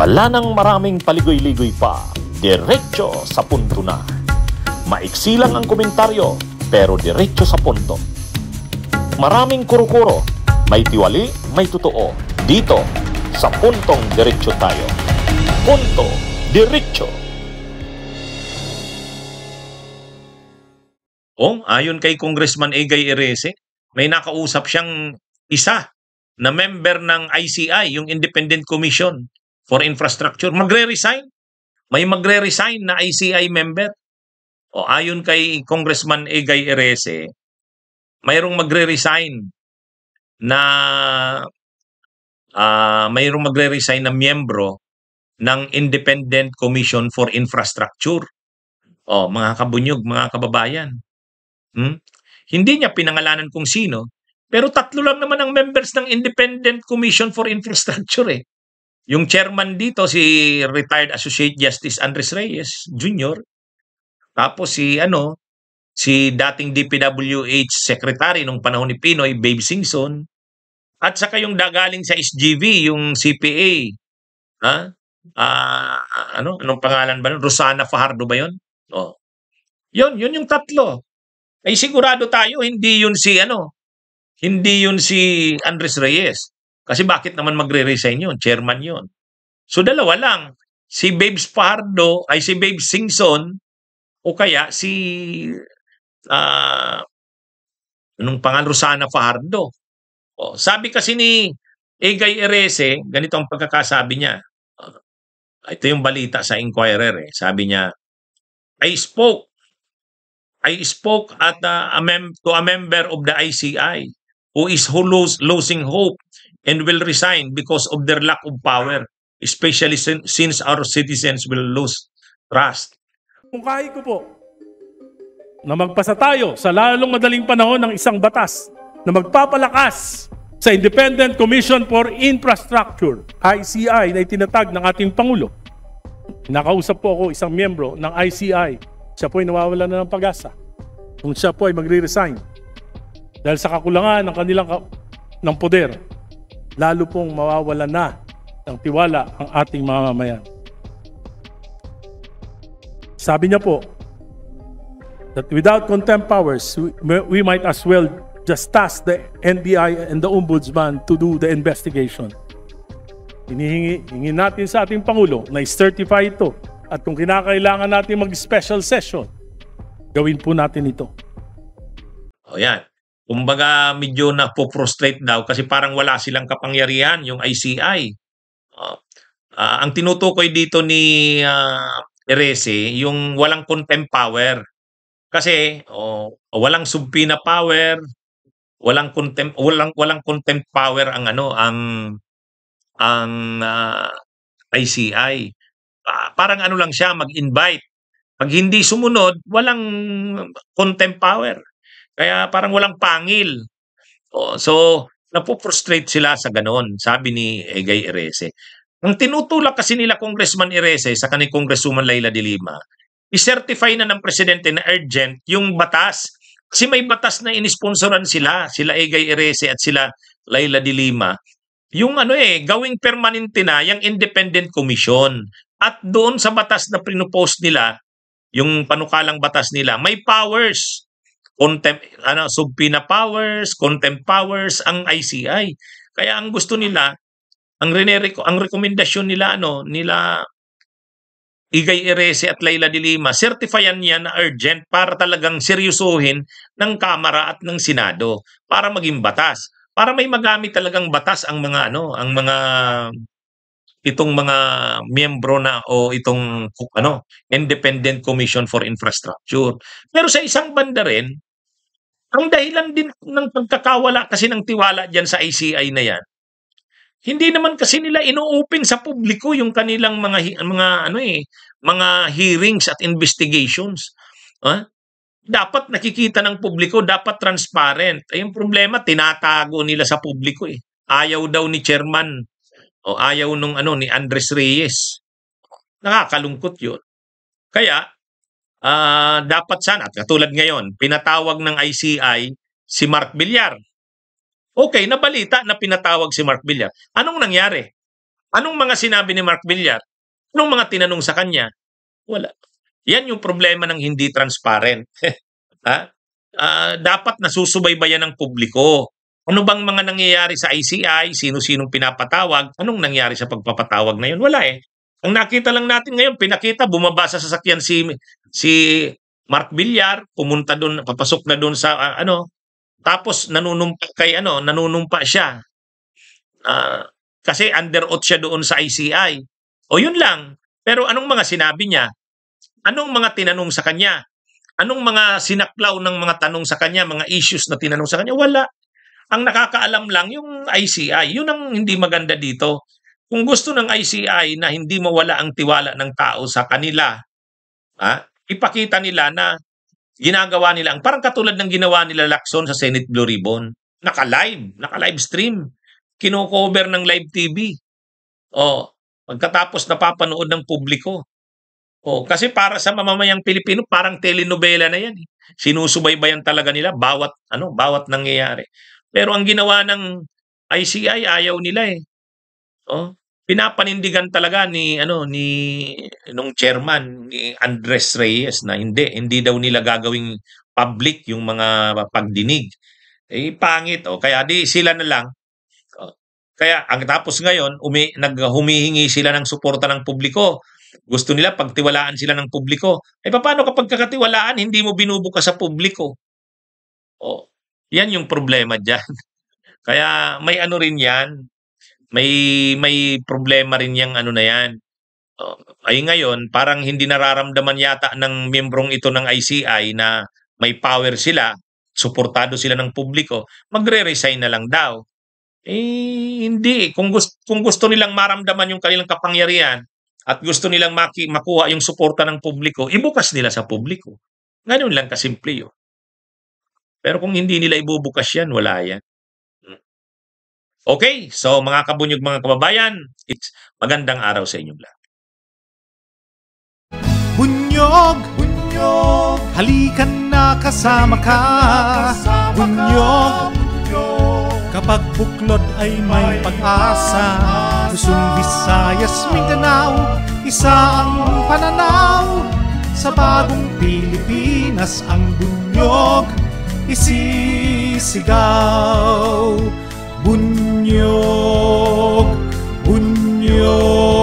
Wala nang maraming paligoy-ligoy pa, diretso sa punto na. Maiksi lang ang komentaryo, pero diretso sa punto. Maraming kuro-kuro, may tiwali, may totoo. Dito, sa Puntong Diretso tayo. Punto Diretso. Ayon kay Congressman Egay Erese, may nakausap siyang isa na member ng ICI, yung Independent Commission for Infrastructure. Magre-resign. May magre-resign na ICI member. Ayon kay Congressman Egay Erese, mayroong magre-resign na miyembro ng Independent Commission for Infrastructure. Mga kabunyog, mga kababayan. Hindi niya pinangalanan kung sino, pero 3 lang naman ang members ng Independent Commission for Infrastructure eh. Yung chairman dito, si retired Associate Justice Andres Reyes Jr. Tapos si dating DPWH Secretary nung panahon ni Pinoy, Babe Singson. At saka yung dagaling sa SGV, yung CPA. Anong pangalan ba nun? Rosana Fajardo ba yun? Yun yung 3. Ay sigurado tayo, hindi yun si Andres Reyes. Kasi bakit naman magre-resign yun? Chairman yun. So 2 lang. Si Babes Fajardo, ay si Babe Singson, o kaya si Rosana Fajardo. Sabi kasi ni Egay Erese, ganito ang pagkakasabi niya. Ito yung balita sa Inquirer. Sabi niya, I spoke to a member of the ICI who is losing hope and will resign because of their lack of power, especially since our citizens will lose trust. Mungkahi ko po na magpasa tayo sa lalong madaling panahon ng isang batas na magpapalakas sa Independent Commission for Infrastructure, ICI, na itinatag ng ating Pangulo. Nakausap po ako isang miyembro ng ICI. Siya po ay nawawala na ng pag-asa kung siya po ay magre-resign dahil sa kakulangan ng kanilang ng poder. Lalo pong mawawala na ng tiwala ang ating mga mamamayan. Sabi niya po that without contempt powers, we might as well just task the NBI and the Ombudsman to do the investigation. Hinihingi natin sa ating Pangulo na i-certify ito. At kung kinakailangan natin mag-special session, gawin po natin ito. Yan. Kumbaga medyo na-frustrate daw kasi parang wala silang kapangyarihan yung ICI. Ang tinutukoy dito ni Erese, yung walang contempt power. Kasi walang subpoena power, walang contempt power ang ICI. Parang lang siya, mag-invite. Pag hindi sumunod, walang contempt power. Kaya parang walang pangil. So, napo-frustrate sila sa ganon, sabi ni Egay Erese. Ang tinutulak kasi nila Congressman Erese sa kanil Congresswoman Leila de Lima, i-certify na ng Presidente na urgent yung batas. Kasi may batas na inisponsoran sila Egay Erese at sila Leila de Lima. Yung gawing permanente na yung Independent Commission. At doon sa batas na pinopost nila, yung panukalang batas nila, may powers. Subpoena powers, contempt powers ang ICI. Kaya ang gusto nila, ang rekomendasyon nila nila Egay Erese at Leila de Lima, certifyan niya na urgent para talagang seryosohin ng Kamara at ng Senado para maging batas. Para may magamit talagang batas ang mga itong mga miyembro na itong Independent Commission for Infrastructure. Pero sa isang banda rin, ang dahilan din ng pagkakawala kasi ng tiwala diyan sa ICI na yan, hindi naman kasi nila ino-open sa publiko yung kanilang mga hearings at investigations. Dapat nakikita ng publiko, dapat transparent. Yung problema, tinatago nila sa publiko eh. Ayaw daw ni chairman ayaw ni Andres Reyes. Nakakalungkot 'yun. Kaya dapat sana, katulad ngayon, pinatawag ng ICI si Mark Villar. Okay, nabalita na pinatawag si Mark Villar. Anong nangyari? Anong mga sinabi ni Mark Villar? Anong mga tinanong sa kanya? Wala. Yan yung problema ng hindi transparent. Ha? Dapat nasusubaybayan ng publiko. Ano bang mga nangyayari sa ICI? Sino-sinong pinapatawag? Anong nangyari sa pagpapatawag na yun? Wala eh. Ang nakita lang natin ngayon, pinakita, bumaba sa sasakyan si Mark Villar, pumunta doon, papasok na doon sa tapos nanunumpa siya. Kasi under oath siya doon sa ICI. O yun lang. Pero anong mga sinabi niya? Anong mga tinanong sa kanya? Anong mga sinaklaw ng mga tanong sa kanya, mga issues na tinanong sa kanya? Wala. Ang nakakaalam lang yung ICI. Yun ang hindi maganda dito. Kung gusto ng ICI na hindi mawala ang tiwala ng tao sa kanila, ipakita nila na ginagawa nila, parang katulad ng ginawa nila Lacson sa Senate Blue Ribbon. Naka-live stream. Kino-cover ng live TV. Pagkatapos napapanood ng publiko. Kasi para sa mamamayang Pilipino, parang telenovela na yan. Sinusubaybayan talaga nila bawat nangyayari. Pero ang ginawa ng ICI, ayaw nila eh. Pinapanindigan talaga nung chairman ni Andres Reyes na hindi daw nila gagawing public yung mga pagdinig. Pangit. Kaya di sila na lang. Kaya ang tapos ngayon, humihingi sila ng suporta ng publiko. Gusto nila pagtiwalaan sila ng publiko. Paano kapag kakatiwalaan, hindi mo binubukas sa publiko? Yan yung problema dyan. Kaya may rin yan. May problema rin yung na yan. Ngayon, parang hindi nararamdaman yata ng membrong ito ng ICI na may power sila, suportado sila ng publiko, magre-resign na lang daw. Hindi. Kung gusto nilang maramdaman yung kanilang kapangyarihan at gusto nilang makuha yung suporta ng publiko, ibukas nila sa publiko. Ganun lang kasimple yun. Pero kung hindi nila ibubukas yan, wala yan. Okay, so mga kabunyog, mga kababayan, it's magandang araw sa inyong lahat. Bunyog, halikan na kasama ka. Bunyog, kapag buklod ay may pag-asa. Luzon, Visayas, Mindanao, isa ang pananaw. Sa bagong Pilipinas ang bunyog isisigaw. Bunyog, bunyog.